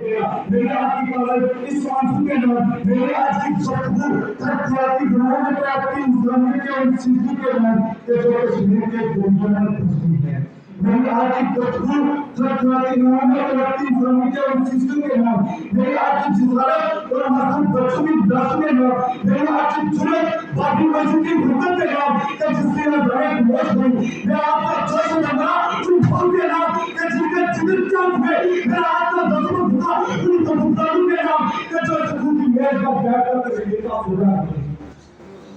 گیا. میرے آپ کی کالج اس آنسو کے نام میرے آج کی گفتگو ترقیاتی دنوں میں پراپتی اسلامی کے اور چیزوں کے نام کہ جو کشمیر کے دنیا میں خوشی ہے. میری آج کی گفتگو ترقیاتی دنوں میں پراپتی اسلامی کے اور چیزوں کے نام میری آج کی جزارت اور مسلم بچوں کی دس کے نام میری آج کی جرت بابی مسجد کی حکمت کے نام کہ جس کی نظریں موش ہوئی. میں آپ کا جشن بنا ان بھول کے نام کہ جن کے جگر چاند ہوئے. میں آپ کا دستور بھلا ان کبوتروں کے نام کہ جو چکو کی میز کا بیٹھ کر کشمیر کا پورا ہے.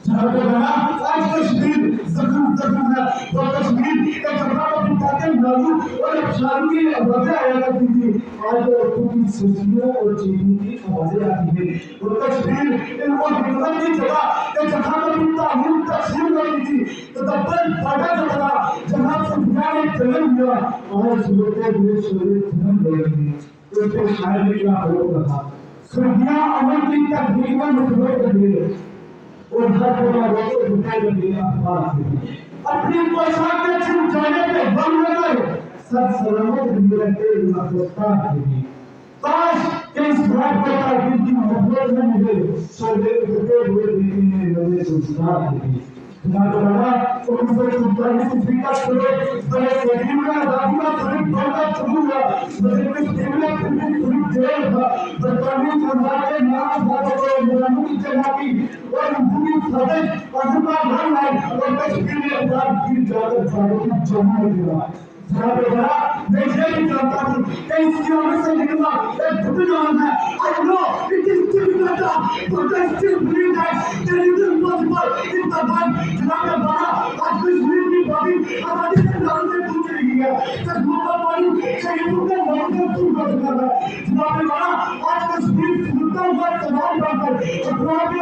جہاں پہ بنا آج کشمیر زخم ہے وہ کشمیر کا جہاں پر بتاتے نالو اور افشاروں کی آوازیں آیا کرتی تھی آج عورتوں کی سجیوں اور چیزوں کی آوازیں آتی ہیں. وہ کشمیر ان کو حکمت کی جگہ کہ جہاں پر تعلیم تقسیم ہوتی تھی تدبر پڑھا جاتا تھا جہاں سفیان نے جنم لیا آج صورتیں ہوئے شورے جنم لے رہی ہیں. اس کے شاعر نے کیا ہو رہا سردیاں عمل کی تکمیل میں مجبور کر دیے اور ہر کوئی روزے بھوکے رہے اخبار سے اپنی پوشاک کے چھن جانے پہ بم لگائے سب سلامت رہتے ہندوستان کے لیے. کاش کہ اس بات پر تاکید کی محبت میں مجھے شعلے اٹھتے ہوئے دیکھنے لگے ہندوستان کے لیے. جناب والا 1947 عیسوی کا شروع بڑے صدیوں میں آزادی کا قریب بڑھتا شروع ہوا. مجھے کچھ دن میں پھر بھی قریب جیل تھا. برطانوی سرکار کے نام باتوں کو غلامی کی جگہ کی اور پوری سازش آزمائش ہے اور کشمیر میں آزاد کی جاگر سالوں کی جمع میں گرا. جہاں پہ بڑا میں یہ بھی جانتا ہوں کہ اس کی آمد سے نکلا ایک بھٹ نام ہے. I know it is difficult but I still believe that there is impossible in the mind. جناب بڑا آج کشمیر کی بابی آزادی سے نام سے پوچھ رہی ہے چشموں کا پانی شہیدوں کے نام سے پوچھ رہا ہے. جناب بڑا آج کشمیر سے مدعا ہوا سوال بن کر اقوام